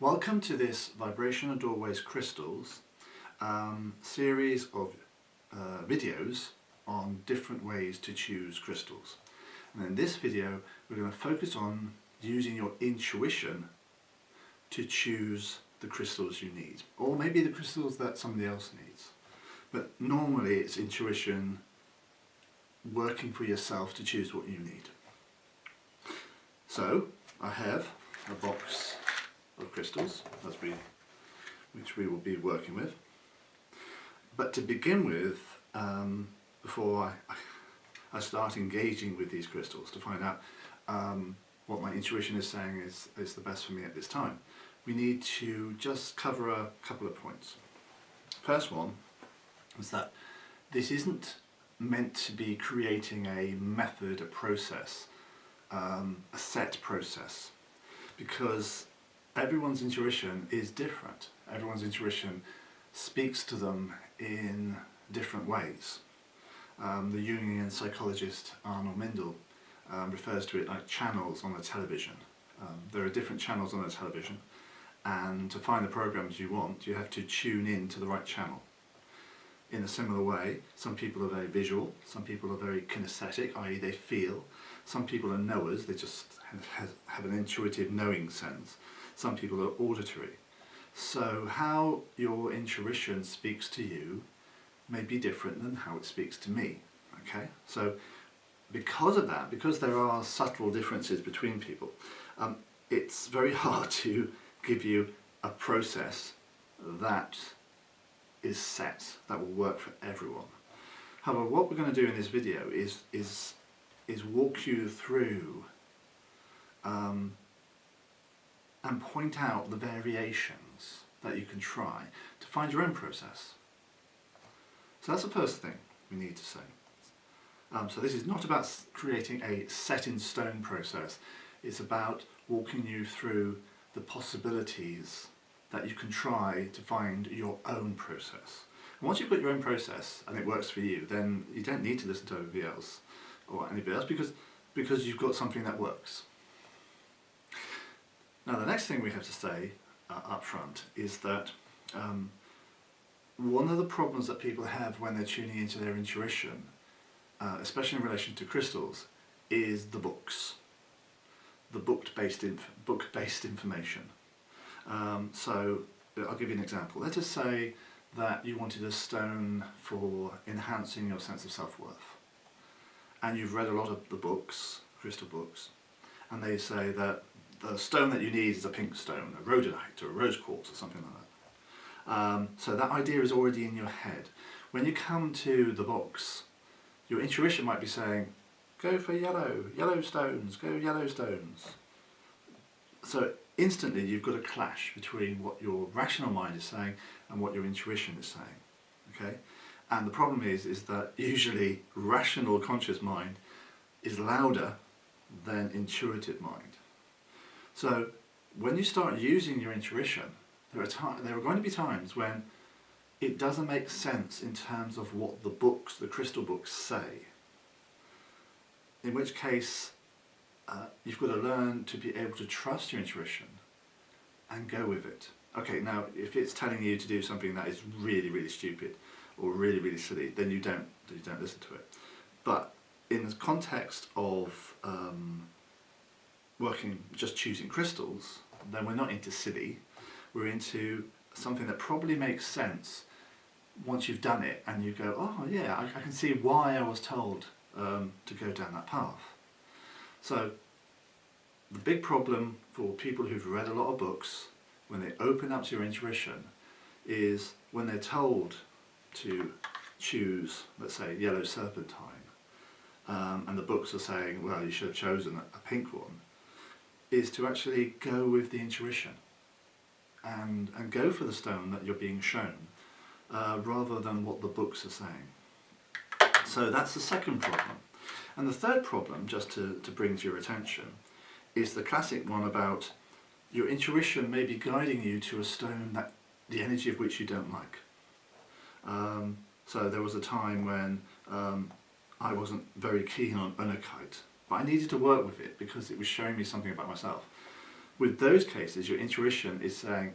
Welcome to this Vibration and Doorways Crystals series of videos on different ways to choose crystals. And in this video we're going to focus on using your intuition to choose the crystals you need, or maybe the crystals that somebody else needs. But normally it's intuition working for yourself to choose what you need. So I have a box of crystals which we will be working with. But to begin with, before I start engaging with these crystals to find out what my intuition is saying is the best for me at this time, we need to just cover a couple of points. First one is that this isn't meant to be creating a method, a process, a set process, because everyone's intuition is different. Everyone's intuition speaks to them in different ways. The Jungian psychologist Arnold Mindell refers to it like channels on a television. There are different channels on a television, and to find the programs you want, you have to tune in to the right channel. In a similar way, some people are very visual, some people are very kinesthetic, i.e. they feel. Some people are knowers, they just have an intuitive knowing sense. Some people are auditory. So how your intuition speaks to you may be different than how it speaks to me. Okay? So because of that, because there are subtle differences between people, it's very hard to give you a process that is set, that will work for everyone. However, what we're going to do in this video is walk you through and point out the variations that you can try to find your own process. So that's the first thing we need to say. So this is not about creating a set in stone process, it's about walking you through the possibilities that you can try to find your own process. And once you've got your own process and it works for you, then you don't need to listen to everybody else or anybody else because you've got something that works. Now the next thing we have to say up front is that one of the problems that people have when they're tuning into their intuition, especially in relation to crystals, is the books, the book-based information. So I'll give you an example. Let us say that you wanted a stone for enhancing your sense of self-worth, and you've read a lot of the books, crystal books, and they say that the stone that you need is a pink stone, a rhodonite or a rose quartz or something like that. So that idea is already in your head. When you come to the box, your intuition might be saying, go for yellow stones, go yellow stones. So instantly you've got a clash between what your rational mind is saying and what your intuition is saying. Okay? And the problem is that usually rational conscious mind is louder than intuitive mind. So when you start using your intuition, there are going to be times when it doesn't make sense in terms of what the books, the crystal books, say. In which case, you've got to learn to be able to trust your intuition and go with it. Okay, now if it's telling you to do something that is really, really stupid or really, really silly, then you don't listen to it. But in the context of just choosing crystals, then we're not into silly, we're into something that probably makes sense once you've done it and you go, oh yeah, I can see why I was told to go down that path. So the big problem for people who've read a lot of books, when they open up to your intuition, is when they're told to choose, let's say, yellow serpentine, and the books are saying, well, you should have chosen a pink one, is to actually go with the intuition and go for the stone that you're being shown, rather than what the books are saying. So that's the second problem. And the third problem, just to bring to your attention, is the classic one about your intuition may be guiding you to a stone that the energy of which you don't like. So there was a time when I wasn't very keen on unakite, but I needed to work with it because it was showing me something about myself. with those cases, your intuition is saying,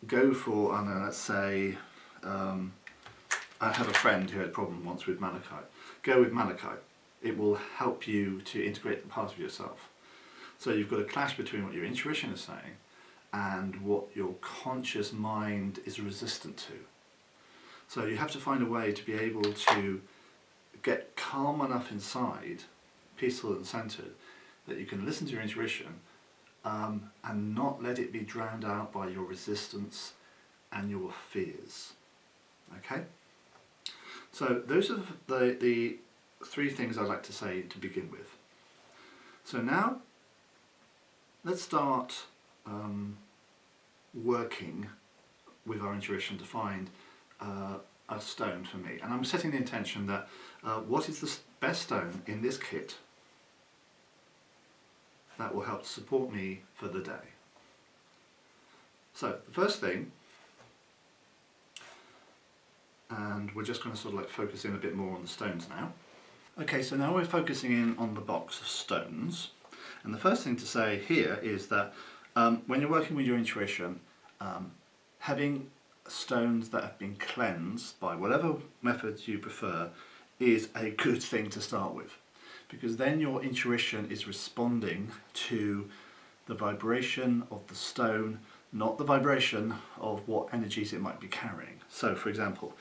go for, I don't know, let's say, I have a friend who had a problem once with malachite. Go with malachite. It will help you to integrate the part of yourself. So you've got a clash between what your intuition is saying and what your conscious mind is resistant to. So you have to find a way to be able to get calm enough inside, peaceful and centered, that you can listen to your intuition and not let it be drowned out by your resistance and your fears. Okay? So those are the three things I'd like to say to begin with. So now let's start working with our intuition to find a stone for me. And I'm setting the intention that what is the best stone in this kit that will help support me for the day. So the first thing, and we're just going to sort of like focus in a bit more on the stones now. Okay, so now we're focusing in on the box of stones. And the first thing to say here is that when you're working with your intuition, having stones that have been cleansed by whatever methods you prefer is a good thing to start with, because then your intuition is responding to the vibration of the stone, not the vibration of what energies it might be carrying. So for example,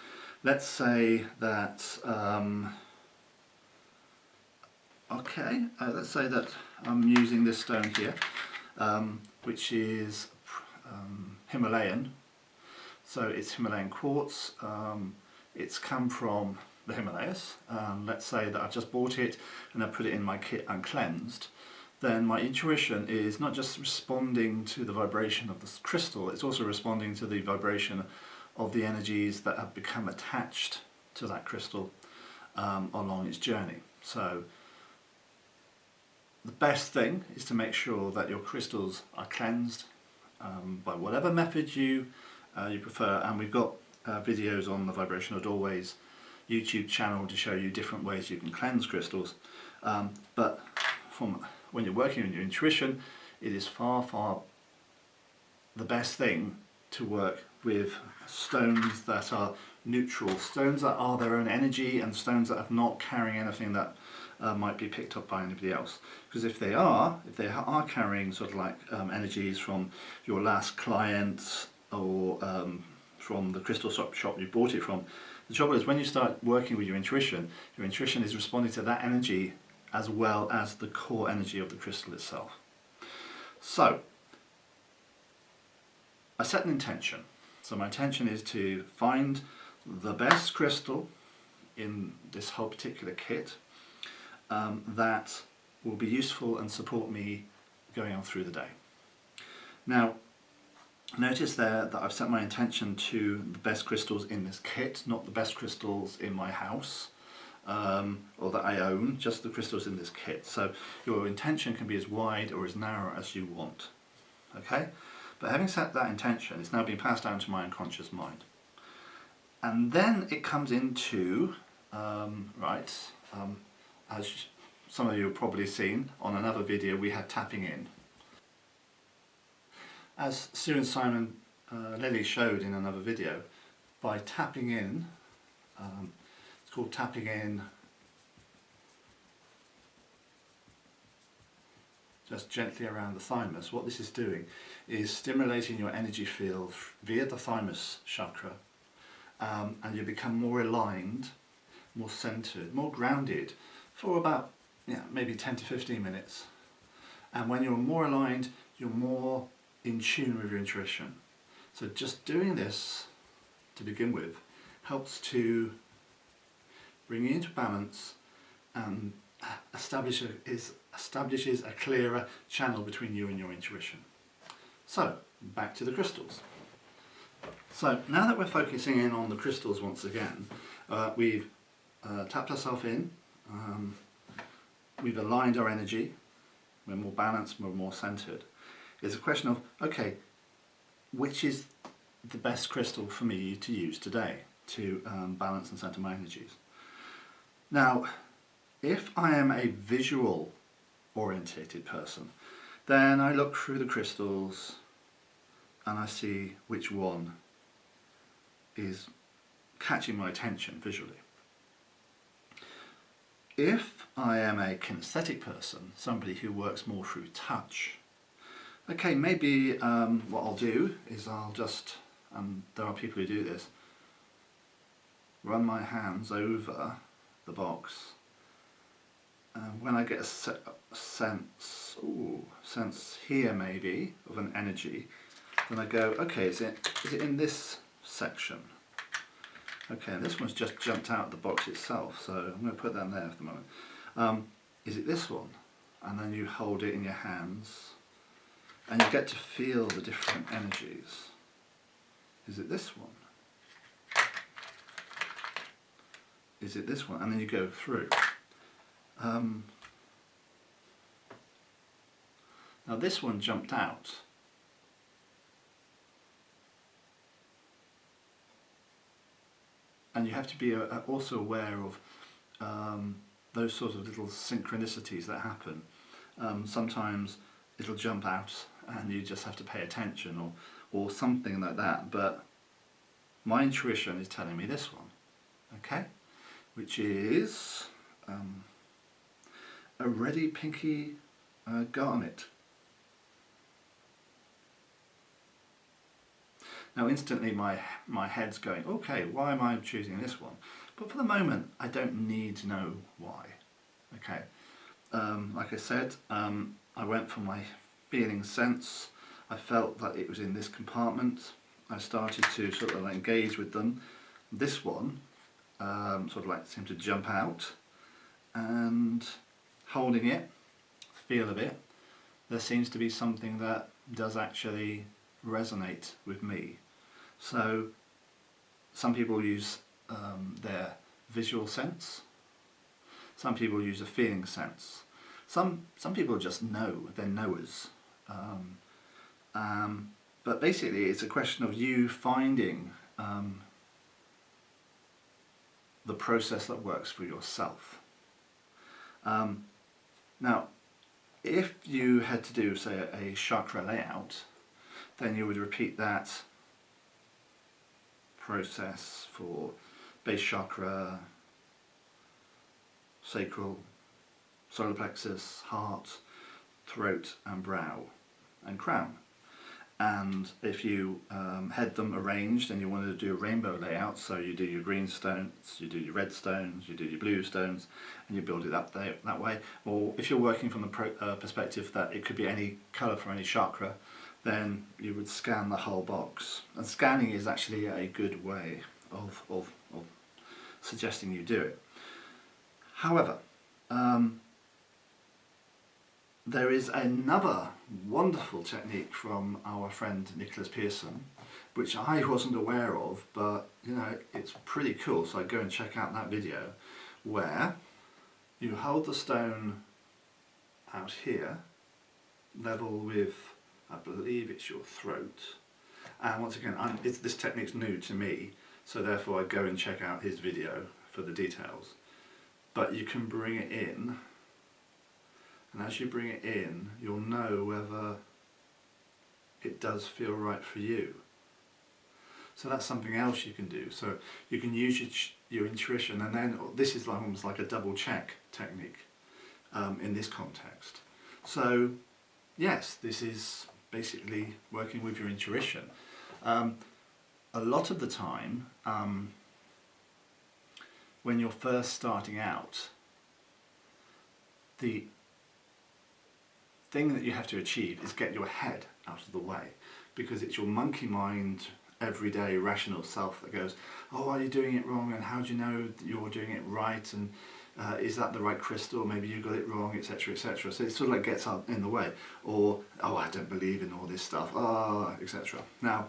let's say that let's say that I'm using this stone here, which is Himalayan. So it's Himalayan quartz. It's come from the Himalayas. Let's say that I've just bought it and I put it in my kit uncleansed. Then my intuition is not just responding to the vibration of the crystal, it's also responding to the vibration of the energies that have become attached to that crystal along its journey. So the best thing is to make sure that your crystals are cleansed by whatever method you prefer, and we've got videos on the Vibrational Doorways YouTube channel to show you different ways you can cleanse crystals. But from when you're working on your intuition, it is far the best thing to work with stones that are neutral, stones that are their own energy, and stones that are not carrying anything that might be picked up by anybody else. Because if they are carrying sort of like energies from your last clients or from the crystal shop you bought it from, the trouble is when you start working with your intuition is responding to that energy as well as the core energy of the crystal itself. So I set an intention. So my intention is to find the best crystal in this whole particular kit that will be useful and support me going on through the day. Now, notice there that I've set my intention to the best crystals in this kit, not the best crystals in my house or that I own, just the crystals in this kit. So your intention can be as wide or as narrow as you want. Okay? But having set that intention, it's now been passed down to my unconscious mind. And then it comes into, as some of you have probably seen on another video, we had tapping in. As Sue and Simon Lilly showed in another video, by tapping in, it's called tapping in just gently around the thymus. What this is doing is stimulating your energy field via the thymus chakra, and you become more aligned, more centered, more grounded for about maybe 10 to 15 minutes. And when you're more aligned, you're more in tune with your intuition. So just doing this to begin with helps to bring you into balance and establishes a clearer channel between you and your intuition. So back to the crystals. So now that we're focusing in on the crystals once again, we've tapped ourselves in, we've aligned our energy, we're more balanced, we're more centered. It's a question of, okay, which is the best crystal for me to use today to balance and center my energies? Now, if I am a visual orientated person, Then I look through the crystals and I see which one is catching my attention visually. If I am a kinesthetic person, somebody who works more through touch, okay, maybe what I'll do is I'll just, and there are people who do this, run my hands over the box, and when I get a sense here maybe of an energy, then I go, okay, is it in this section? Okay, and this one's just jumped out of the box itself, so I'm going to put that there for the moment. Is it this one? And then you hold it in your hands and you get to feel the different energies. Is it this one? Is it this one? And then you go through. Now this one jumped out. And you have to be also aware of those sorts of little synchronicities that happen. Sometimes it'll jump out and you just have to pay attention or something like that, but my intuition is telling me this one, okay? Which is a reddy pinky garnet. Now instantly my head's going, okay, why am I choosing this one? But for the moment I don't need to know why. Okay, like I said, I went for my feeling sense. I felt that it was in this compartment. I started to sort of engage with them. This one sort of like seemed to jump out, and holding it, feel of it, there seems to be something that does actually resonate with me. So some people use their visual sense, some people use a feeling sense, some people just know, they're knowers. But basically it's a question of you finding the process that works for yourself. Now if you had to do, say, a chakra layout, then you would repeat that process for base chakra, sacral, solar plexus, heart, throat and brow and crown. And if you had them arranged and you wanted to do a rainbow layout, so you do your green stones, you do your red stones, you do your blue stones, and you build it up that way. Or if you're working from the perspective that it could be any colour for any chakra, then you would scan the whole box. And scanning is actually a good way of suggesting you do it. However, there is another wonderful technique from our friend Nicholas Pearson, which I wasn't aware of, but you know, it's pretty cool, so I go and check out that video, where you hold the stone out here, level with, I believe it's your throat, and once again, this technique's new to me, so therefore I go and check out his video for the details. But you can bring it in, and as you bring it in, you'll know whether it does feel right for you. So that's something else you can do. So you can use your intuition, and then this is almost like a double check technique in this context. So yes, this is basically working with your intuition. A lot of the time, when you're first starting out, the thing that you have to achieve is get your head out of the way, because it's your monkey mind, everyday rational self that goes, oh, are you doing it wrong, and how do you know that you're doing it right, and is that the right crystal, maybe you got it wrong, etc, etc. So it sort of like gets up in the way, or oh, I don't believe in all this stuff, etc. Now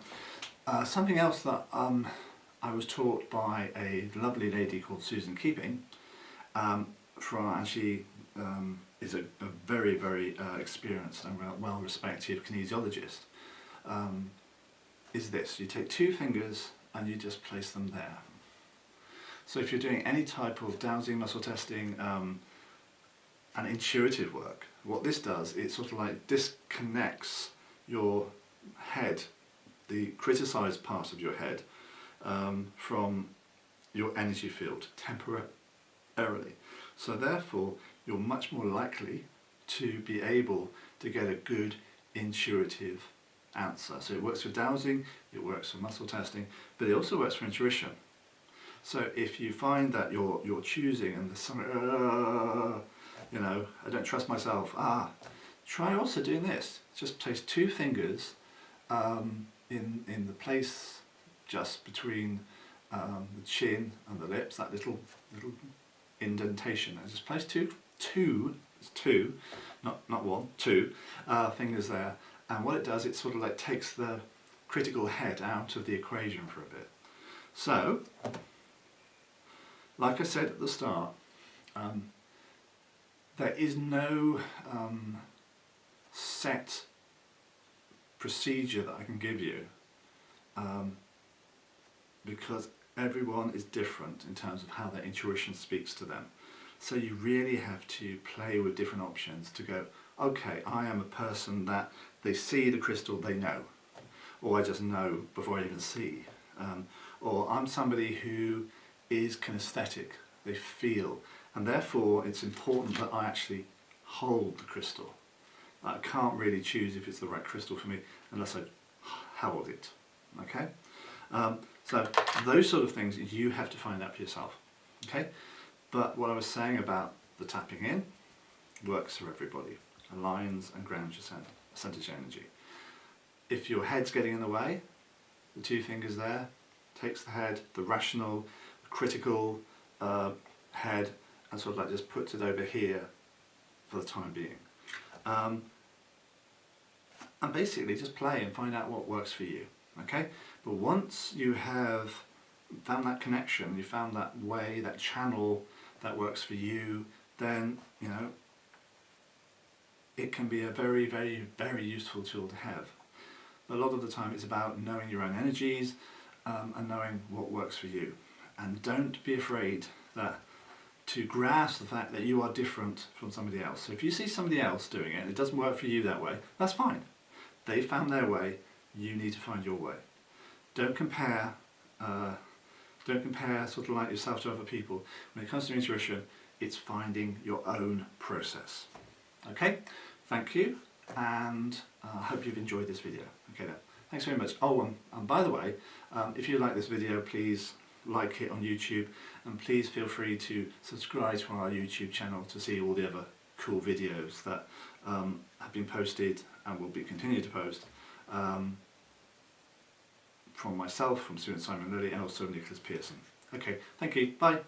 something else that I was taught by a lovely lady called Susan Keeping, and she is a very, very experienced and well-respected kinesiologist, is this. You take two fingers and you just place them there. So if you're doing any type of dowsing, muscle testing, and intuitive work. What this does, it sort of like disconnects your head, the criticised part of your head, from your energy field temporarily. So therefore, you're much more likely to be able to get a good intuitive answer. So it works for dowsing, it works for muscle testing, but it also works for intuition. So if you find that you're choosing and there's something, you know, I don't trust myself, try also doing this. Just place 2 fingers in the place just between the chin and the lips, that little indentation. And just place two, not one, 2 fingers there. And what it does, it sort of like takes the critical head out of the equation for a bit. So, like I said at the start, there is no set procedure that I can give you, because everyone is different in terms of how their intuition speaks to them. So you really have to play with different options to go, okay, I am a person that they see the crystal, they know, or I just know before I even see, or I'm somebody who is kinesthetic, they feel, and therefore it's important that I actually hold the crystal. I can't really choose if it's the right crystal for me unless I hold it, okay? So those sort of things you have to find out for yourself, okay? But what I was saying about the tapping in works for everybody. Aligns and grounds your centers your energy. If your head's getting in the way, the 2 fingers there takes the head, the rational, critical head, and sort of like just puts it over here for the time being. And basically just play and find out what works for you, okay? But once you have found that connection, you found that way, that channel that works for you, then, you know, it can be a very, very, very useful tool to have. But a lot of the time it's about knowing your own energies and knowing what works for you. And don't be afraid to grasp the fact that you are different from somebody else. So if you see somebody else doing it and it doesn't work for you that way, that's fine. They found their way, you need to find your way. Don't compare sort of like yourself to other people. When it comes to intuition, it's finding your own process. Okay, thank you, and I hope you've enjoyed this video. Okay then, thanks very much. Oh, and by the way, if you like this video, please like it on YouTube, and please feel free to subscribe to our YouTube channel to see all the other cool videos that have been posted and will be continued to post from myself, from Stuart Simon Lilly, and also Nicholas Pearson. Okay, thank you, bye.